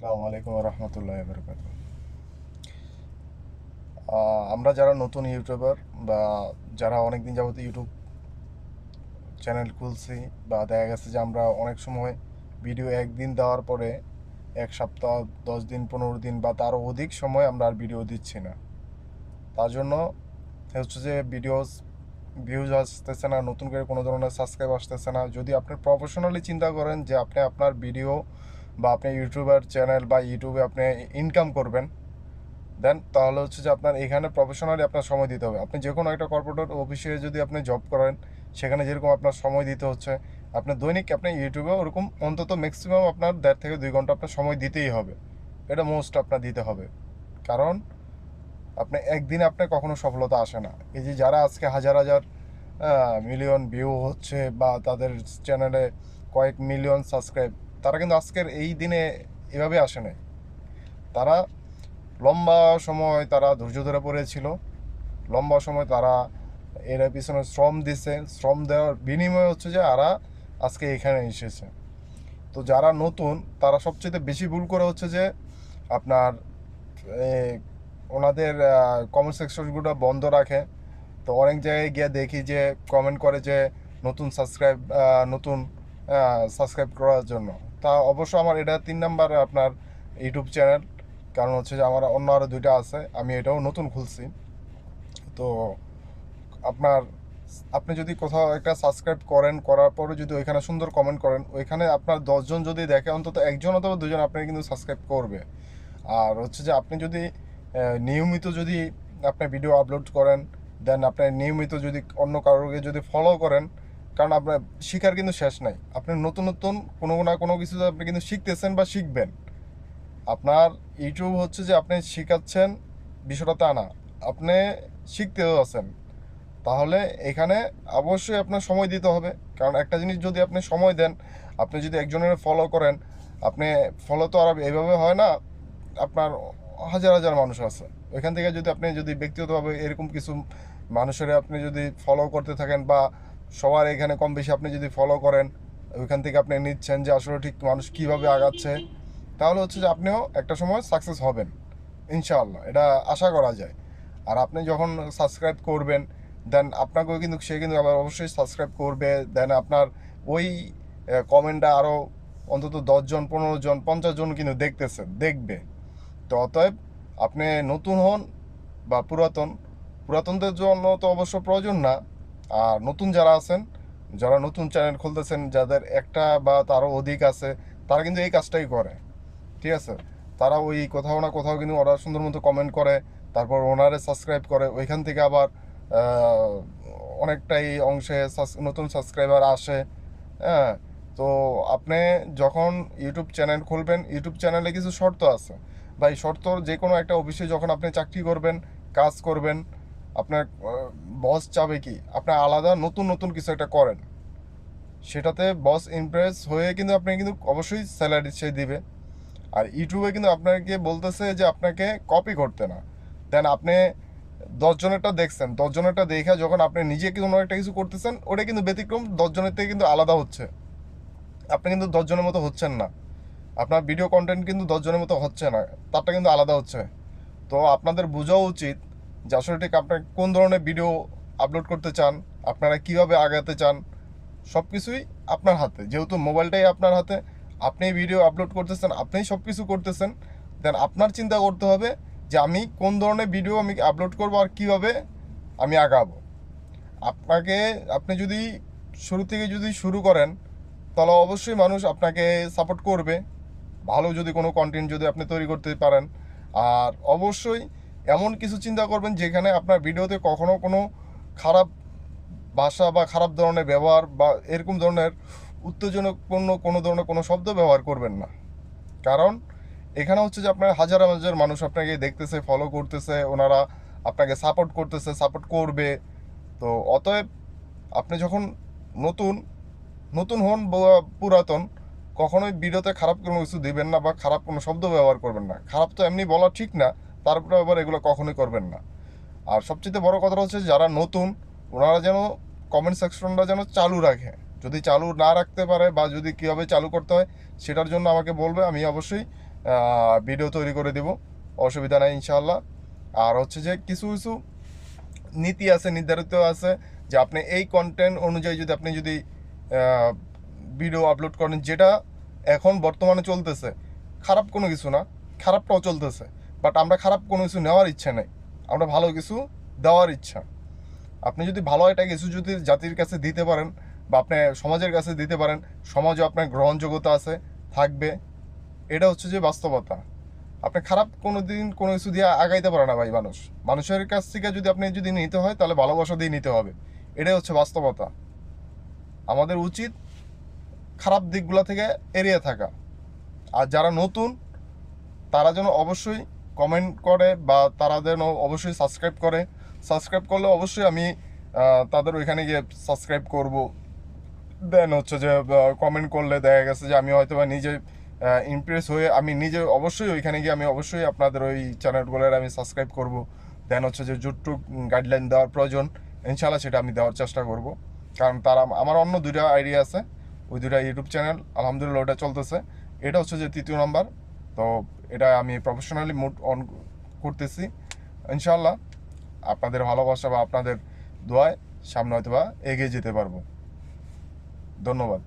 আসসালামু আলাইকুম রহমতুল্লাহ বরকাত। আমরা যারা নতুন ইউটিউবার বা যারা অনেক দিন যাবত ইউটিউব চ্যানেল খুলছি, বা দেখা গেছে যে আমরা অনেক সময় ভিডিও একদিন দেওয়ার পরে 1 সপ্তাহ, 10 দিন, 15 দিন বা তারও অধিক সময় আমরা আর ভিডিও দিচ্ছি না। তার জন্য হচ্ছে যে ভিউজ আসতেছে না, নতুন করে কোনো ধরনের সাবস্ক্রাইব আসতেছে না। যদি আপনি প্রফেশনালি চিন্তা করেন যে আপনি আপনার ভিডিও বা আপনি ইউটিউবার চ্যানেল বা ইউটিউবে আপনি ইনকাম করবেন, দেন তাহলে হচ্ছে যে আপনার এখানে প্রফেশনালি আপনার সময় দিতে হবে। আপনি যে কোনো একটা কর্পোরেট অফিসে যদি আপনি জব করেন, সেখানে যেরকম আপনার সময় দিতে হচ্ছে, আপনার দৈনিক আপনি ইউটিউবে ওরকম অন্তত ম্যাক্সিমাম আপনার 1.5 থেকে 2 ঘন্টা আপনার সময় দিতেই হবে। এটা মোস্ট আপনার দিতে হবে। কারণ আপনি একদিনে আপনার কখনো সফলতা আসে না। এই যে যারা আজকে হাজার হাজার মিলিয়ন ভিউ হচ্ছে বা তাদের চ্যানেলে কয়েক মিলিয়ন সাবস্ক্রাইব, তারা কিন্তু আজকের এই দিনে এভাবে আসে নাই। তারা লম্বা সময় তারা ধৈর্য ধরে পড়েছিল, লম্বা সময় তারা এর পিছনে শ্রম দিছে, শ্রম দেওয়ার বিনিময়ে হচ্ছে যে এরা আজকে এখানে এসেছে। তো যারা নতুন তারা সবচেয়ে বেশি ভুল করে হচ্ছে যে আপনার এ, ওনাদের কমেন্ট সেকশনগুলো বন্ধ রাখে। তো অনেক জায়গায় গিয়ে দেখি যে কমেন্ট করে যে নতুন সাবস্ক্রাইব করার জন্য। তা অবশ্য আমার এটা 3 নাম্বার আপনার ইউটিউব চ্যানেল। কারণ হচ্ছে যে আমার অন্য আরও 2টা আছে, আমি এটাও নতুন খুলছি। তো আপনার আপনি যদি কোথাও একটা সাবস্ক্রাইব করেন, করার পরে যদি ওইখানে সুন্দর কমেন্ট করেন, ওইখানে আপনার 10 জন যদি দেখে, অন্তত একজন অথবা দুজন আপনার কিন্তু সাবস্ক্রাইব করবে। আর হচ্ছে যে আপনি যদি নিয়মিত যদি আপনি ভিডিও আপলোড করেন, দেন আপনি নিয়মিত যদি অন্য কারোকে যদি ফলো করেন, কারণ আপনার শিখার কিন্তু শেষ নাই। আপনি নতুন নতুন কোনো না কোনো কিছু আপনি কিন্তু শিখতেছেন বা শিখবেন। আপনার ইউটিউব হচ্ছে যে আপনি শিখাচ্ছেন, বিষয়টা তা না, আপনি শিখতেও আছেন। তাহলে এখানে অবশ্যই আপনার সময় দিতে হবে। কারণ একটা জিনিস যদি আপনি সময় দেন, আপনি যদি একজনের ফলো করেন, আপনি ফলো তো আর এইভাবে হয় না, আপনার হাজার হাজার মানুষ আছে। ওইখান থেকে যদি আপনি যদি ব্যক্তিগতভাবে এরকম কিছু মানুষের আপনি যদি ফলো করতে থাকেন, বা সবার এখানে কম বেশি আপনি যদি ফলো করেন, ওইখান থেকে আপনি নিচ্ছেন যে আসলে ঠিক মানুষ কীভাবে আগাচ্ছে, তাহলে হচ্ছে যে আপনিও একটা সময় সাকসেস হবেন ইনশাআল্লাহ, এটা আশা করা যায়। আর আপনি যখন সাবস্ক্রাইব করবেন, দেন আপনাকেও কিন্তু সে কিন্তু আবার অবশ্যই সাবস্ক্রাইব করবে। দেন আপনার ওই কমেন্টটা আরও অন্তত 10 জন, 15 জন, 50 জন কিন্তু দেখবে। তো অতএব আপনি নতুন হন বা পুরাতনদের জন্য তো অবশ্য প্রয়োজন না। আর নতুন যারা আছেন, যারা নতুন চ্যানেল খুলতেছেন, যাদের একটা বা তারও অধিক আছে, তারা কিন্তু এই কাজটাই করে। ঠিক আছে, তারা ওই কোথাও না কোথাও কিন্তু ওরা সুন্দর মতো কমেন্ট করে, তারপর ওনারে সাবস্ক্রাইব করে, ওইখান থেকে আবার আহ, অনেকটাই অংশে নতুন সাবস্ক্রাইবার আসে। হ্যাঁ। তো আপনি যখন ইউটিউব চ্যানেল খুলবেন, ইউটিউব চ্যানেলে কিছু শর্ত আছে। ভাই, শর্ত যে কোনো একটা অফিসে যখন আপনি চাকরি করবেন, কাজ করবেন, আপনার বস চাবে কি আপনি আলাদা নতুন নতুন কিছু একটা করেন, সেটাতে বস ইমপ্রেস হয়ে কিন্তু আপনি কিন্তু অবশ্যই স্যালারি সে দিবে। আর ইউটিউবে কিন্তু আপনাকে বলতেছে যে আপনাকে কপি করতে না। দেন আপনি 10 জনেরটা দেখছেন, 10 জনেরটা দেখে যখন আপনি নিজে কোনো একটা কিছু করতেছেন, ওটা কিন্তু ব্যতিক্রম, 10 জনের থেকে কিন্তু আলাদা হচ্ছে। আপনি কিন্তু 10 জনের মতো হচ্ছেন না, আপনার ভিডিও কন্টেন্ট কিন্তু 10 জনের মতো হচ্ছে না, তারটা কিন্তু আলাদা হচ্ছে। তো আপনাদের বোঝাও উচিত যে আসলে ঠিক আপনার কোন ধরনের ভিডিও আপলোড করতে চান, আপনারা কিভাবে আগাতে চান। সব কিছুই আপনার হাতে, যেহেতু মোবাইলটাই আপনার হাতে, আপনি ভিডিও আপলোড করতেছেন, আপনিই সব কিছু করতেছেন। দেন আপনার চিন্তা করতে হবে যে আমি কোন ধরনের ভিডিও আমি আপলোড করবো আর কীভাবে আমি আগাবো। আপনাকে আপনি যদি শুরু থেকে যদি শুরু করেন, তাহলে অবশ্যই মানুষ আপনাকে সাপোর্ট করবে, ভালো যদি কোনো কন্টেন্ট যদি আপনি তৈরি করতে পারেন। আর অবশ্যই এমন কিছু চিন্তা করবেন যেখানে আপনার ভিডিওতে কখনো কোনো খারাপ ভাষা বা খারাপ ধরনের ব্যবহার বা এরকম ধরনের উত্তেজনাপূর্ণ কোনো ধরনের কোনো শব্দ ব্যবহার করবেন না। কারণ এখানে হচ্ছে যে আপনার হাজার হাজার মানুষ আপনাকে দেখতেছে, ফলো করতেছে, ওনারা আপনাকে সাপোর্ট করতেছে, সাপোর্ট করবে। তো অতএব আপনি যখন নতুন নতুন হন বা পুরাতন, কখনোই ভিডিওতে খারাপ কোনো কিছু দিবেন না বা খারাপ কোনো শব্দ ব্যবহার করবেন না। খারাপ তো এমনি বলা ঠিক না, তারপরে আবার এগুলো কখনোই করবেন না। আর সবচেয়ে বড় কথা হচ্ছে যারা নতুন, ওনারা যেন কমেন্ট সেকশনটা যেন চালু রাখে। যদি চালু না রাখতে পারে বা যদি কীভাবে চালু করতে হয় সেটার জন্য আমাকে বলবে, আমি অবশ্যই ভিডিও তৈরি করে দেব, অসুবিধা নাই ইনশাআল্লাহ। আর হচ্ছে যে কিছু কিছু নীতি আছে, নির্ধারিত আছে যে আপনি এই কন্টেন্ট অনুযায়ী যদি ভিডিও আপলোড করেন, যেটা এখন বর্তমানে চলতেছে, খারাপ কোনো কিছু না, খারাপটাও চলতেছে, বাট আমরা খারাপ কোনো কিছু নেওয়ার ইচ্ছা নেই, আমরা ভালো কিছু দেওয়ার ইচ্ছা। আপনি যদি ভালো একটা কিছু যদি জাতির কাছে দিতে পারেন বা আপনি সমাজের কাছে দিতে পারেন, সমাজে আপনার গ্রহণযোগ্যতা আছে, থাকবে, এটা হচ্ছে যে বাস্তবতা। আপনি খারাপ কোনো দিন কোনো কিছু দিয়ে আগাইতে পারে না ভাই মানুষ। মানুষের কাছ থেকে যদি নিতে হয় তাহলে ভালোবাসা দিয়ে নিতে হবে, এটাই হচ্ছে বাস্তবতা। আমাদের উচিত খারাপ দিকগুলো থেকে এড়িয়ে থাকা। আর যারা নতুন তারা যেন অবশ্যই কমেন্ট করে বা তারা যেন অবশ্যই সাবস্ক্রাইব করলে অবশ্যই আমি তাদের ওইখানে গিয়ে সাবস্ক্রাইব করব। দেন হচ্ছে যে কমেন্ট করলে দেখা গেছে যে আমি হয়তো বা নিজে ইমপ্রেস হয়ে আমি নিজে অবশ্যই ওইখানে গিয়ে আমি অবশ্যই আপনাদের ওই চ্যানেলগুলোর আমি সাবস্ক্রাইব করব। দেন হচ্ছে যে যতটুক গাইডলাইন দেওয়ার প্রয়োজন ইনশাআল্লাহ সেটা আমি দেওয়ার চেষ্টা করব। কারণ তারা আমার অন্য দুইটা আইডিয়া আছে, ওই দুইটা ইউটিউব চ্যানেল আলহামদুলিল্লাহ ওটা চলতেছে। এটা হচ্ছে যে তৃতীয় নাম্বার। তো এটা আমি প্রফেশনালি মুড অন করতেছি ইনশাআল্লাহ। আপনাদের ভালোবাসা বা আপনাদের দোয়ায় সামনে হয়তো বা এগিয়ে যেতে পারবো। ধন্যবাদ।